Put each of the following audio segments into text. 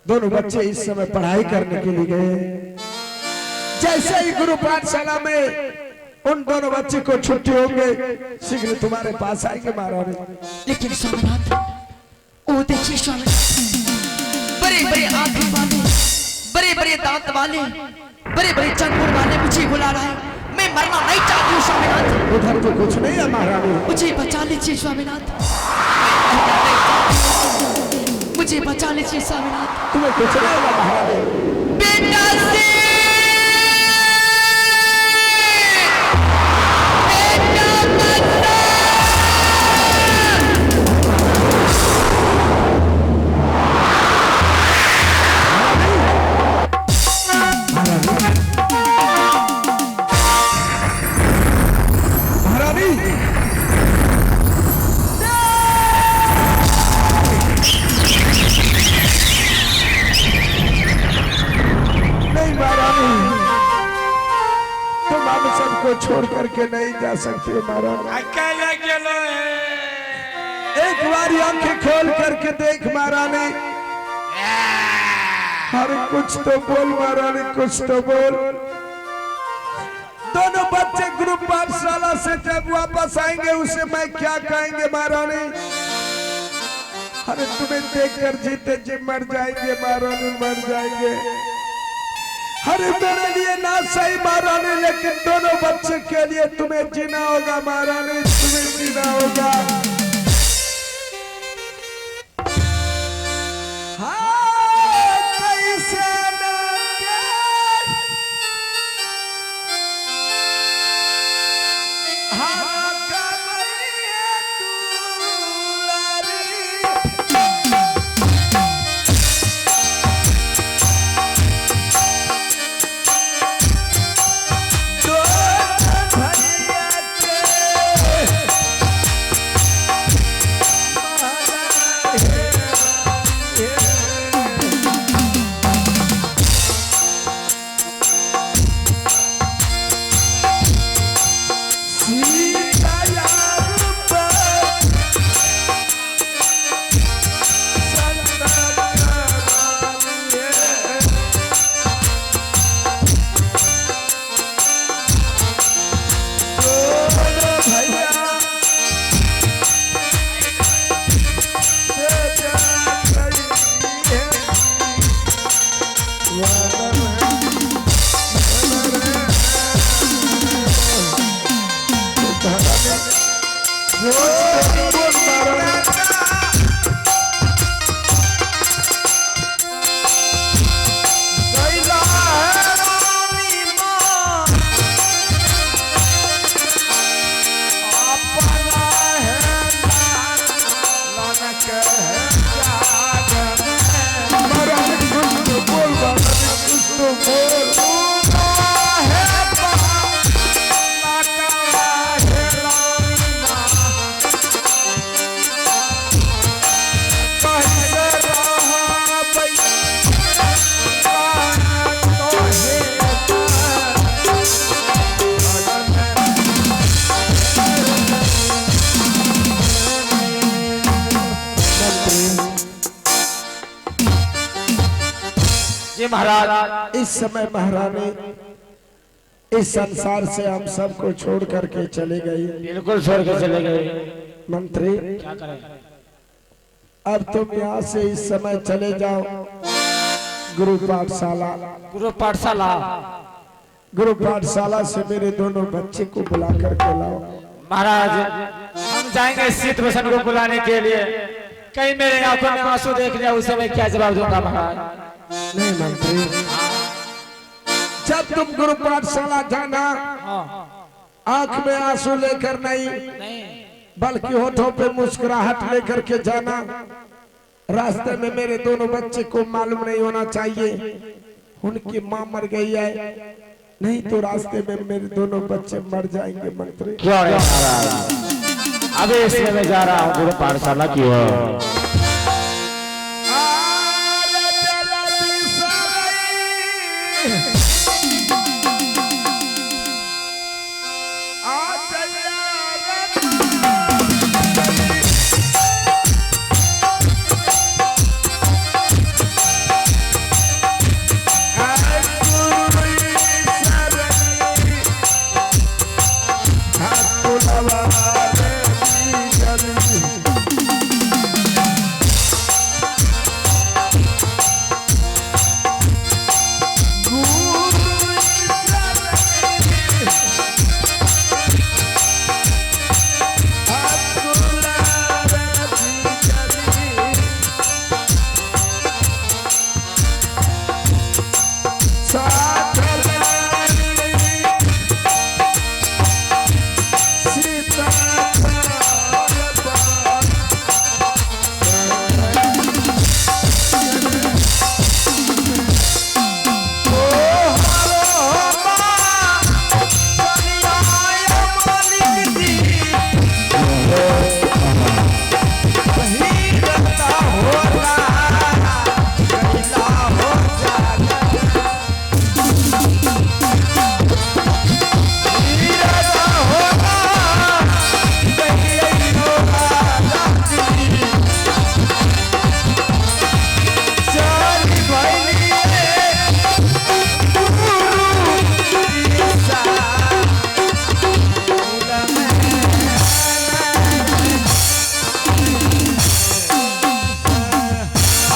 दोनों बच्चे इस समय पढ़ाई करने के लिए गए। जैसे ही गुरु पाठशाला में उन दोनों बच्चे को छुट्टी होंगे, शीघ्र तुम्हारे पास आएंगे महारानी। लेकिन स्वामीनाथ, ओ देखिए स्वामीनाथ, बड़े बड़े आंखें वाले, बड़े बड़े दांत वाले, बड़े बड़े चंगुल वाले मुझे बुला रहा है। मैं मरना नहीं चाहती हूँ स्वामीनाथ। उधर तो कुछ नहीं है महारानी, मुझे बचा लीजिए स्वामीनाथ, मुझे बचा लीजिए स्वामीनाथ। तुम्हें कुछ नहीं है महारानी। बेटा से छोड़ करके नहीं जा सकते महारानी। अकेले चलो एक बार आंखें खोल करके देख महारानी। अरे कुछ तो बोल महारानी, कुछ तो बोल। दोनों बच्चे गुरु पाठशाला से जब वापस आएंगे उसे मैं क्या कहेंगे महारानी? अरे तुम्हें देखकर जीते जी मर जाएंगे महारानी, मर जाएंगे। अरे मेरे लिए ना सही महारानी, लेकिन दोनों बच्चे के लिए तुम्हें जीना होगा महारानी, तुम्हें जीना होगा। महाराज, इस समय महारानी इस संसार से हम सबको छोड़ करके चले गए। बिल्कुल छोड़ कर चले गए। मंत्री क्या करें? अब तुम यहाँ से इस समय चले जाओ गुरु पाठशाला। गुरु पाठशाला, गुरु पाठशाला से मेरे दोनों बच्चे को बुला करके लाओ। महाराज हम जाएंगे शीत भूषण को बुलाने के लिए। कहीं मेरे आंखों में आंसू देख लिया, उसे मैं क्या जवाब दूंगा महाराज? नहीं मंत्री, जब तुम गुरु पाठशाला जाना आंख में आंसू लेकर नहीं, बल्कि होठों पे मुस्कुराहट लेकर के जाना। रास्ते में मेरे दोनों बच्चे को मालूम नहीं होना चाहिए उनकी माँ मर गई है, नहीं तो रास्ते में मेरे दोनों बच्चे मर जाएंगे मंत्री। क्यों नहीं महाराज? अभी इसमें मैं जा रहा हूँ गुरु पाठशाला की ओर।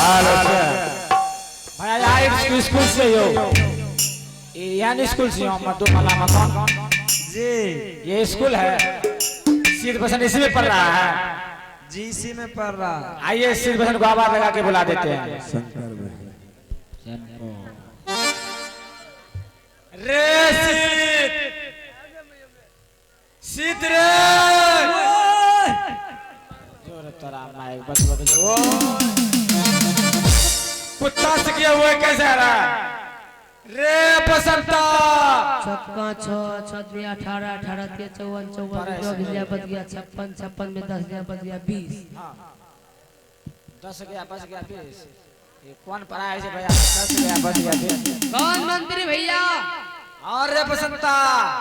भैया आई स्कूल से हो यानी स्कूल से हो मत दो मला मकान जी ये स्कूल है सीध बसन इसी में पढ़ रहा है जी इसी में पढ़ रहा। आइए सीध बसन को आवाज लगा के बुला देते हैं रे सीध सीध रे जोर तोरा माइक बस बस ओ कुत्ता से किया हुआ कैसे आ रहा है रे बसंता छक्का 6 6 18 18 के 54 54 2 गया बच गया 56 56 में 10 गया बच गया 20 10 गया बच गया 20 ये कौन पढ़ा है भैया 10 गया बच गया 20 कौन मंत्री भैया और रे बसंता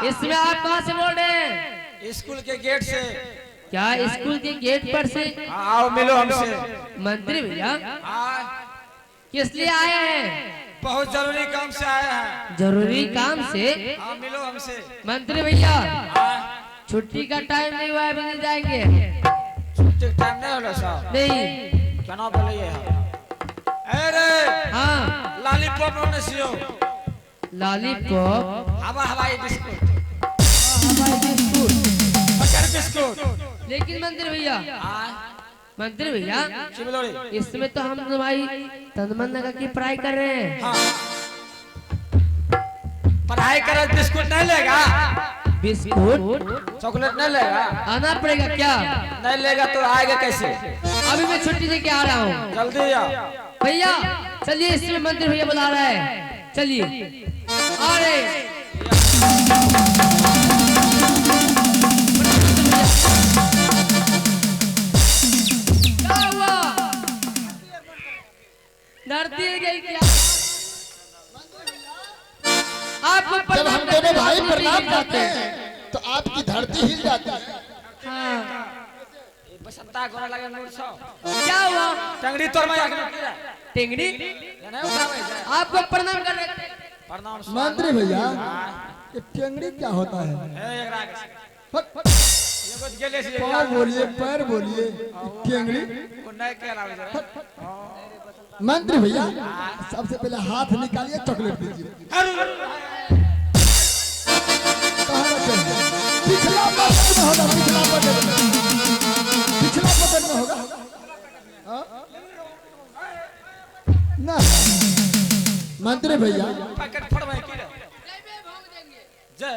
इसमें आप कहां से बोल रहे हैं? स्कूल के गेट से क्या स्कूल के गेट पर से? आओ मिलो हमसे मंत्री भैया हाँ किस लिए आए हैं? बहुत जरूरी काम से आए हैं जरूरी काम से? हाँ मिलो हमसे मंत्री भैया हाँ छुट्टी का टाइम नहीं हुआ है, अभी नहीं जाएंगे। छुट्टी का टाइम नहीं हो रहा साहब नहीं क्या ना बोले ये अरे हाँ लॉलीपॉप होने से हो लॉलीपॉप हवाई बिस्कुट हमारे स्कूल बटर बिस्कुट लेकिन मंत्री भैया हाँ मंत्री भैया चिमलोड़ी इसमें तो हम तुम्हारी तनमन लगा की पढ़ाई कर रहे हैं। हाँ पढ़ाई कर बिस्कुट नहीं लेगा बिस्कुट चॉकलेट नहीं लेगा आना पड़ेगा क्या? नहीं लेगा तो आएगा कैसे अभी मैं छुट्टी लेके आ रहा हूँ। जल्दी आओ भैया चलिए इसमें मंत्री भैया बुला रहा है, चलिए आ रहे। क्या हुआ? धरती हिल गई क्या? आपको जब हम प्रणाम दोनों भाई करते प्रणाम हैं, करते हैं तो आपकी धरती हिल जाती है। हाँ बसंता गोरा लगे नूर सौ क्या हुआ? टंगड़ी तोर में आके निकला टिंगड़ी ये नहीं उठावे जाए आपको प्रणाम कर रहे थे। प्रणाम मंत्री भैया ये टेंगड़ी क्या होता है? ए एक राग फट, ये कुछ गेले से पाँव बोलिए पैर बोलिए टेंगड़ी। को नहीं कह रहा है मंत्री भैया सबसे पहले हाथ निकालिए चॉकलेट दीजिए। कहाँ रखे हैं? पिछला बटन में होगा, पिछला बटन में, पिछला बटन में होगा। हाँ? ना मंत्री भैया पैकेट फड़वाए की रे जय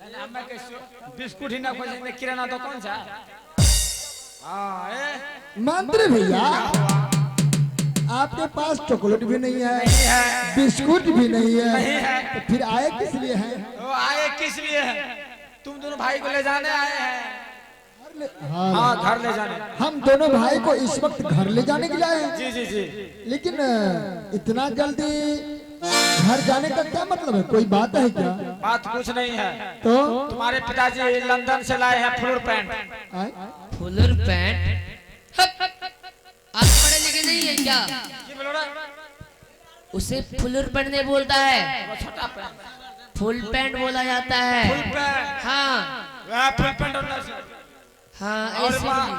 नहीं हमें कैसे बिस्कुट ही ना खोजेंगे किराना दुकान से हां ए मंत्री भैया आपके पास चॉकलेट भी नहीं है, बिस्कुट भी नहीं है, तो फिर आए किस लिए हैं? वो आए किस लिए है तुम दोनों भाई को ले जाने आए हैं हाँ, हाँ घर ले जाने हम दोनों भाई को इस वक्त घर ले जाने के लिए आए हैं। जी जी जी लेकिन इतना जल्दी घर जाने का क्या मतलब है? कोई बात है क्या? बात कुछ नहीं है तो तुम्हारे पिताजी लंदन से लाए हैं फ्लोर पैंट आए? फुलर पैंट आप पढ़े लिखे नहीं है क्या? की बोल रहा उसे फुलर पैंट नहीं बोलता है, वो छोटा पैंट फुल पैंट बोला जाता है। फुल पैंट हाँ वह फुल पैंट होना चाहिए हाँ और ऐसे माँ ही।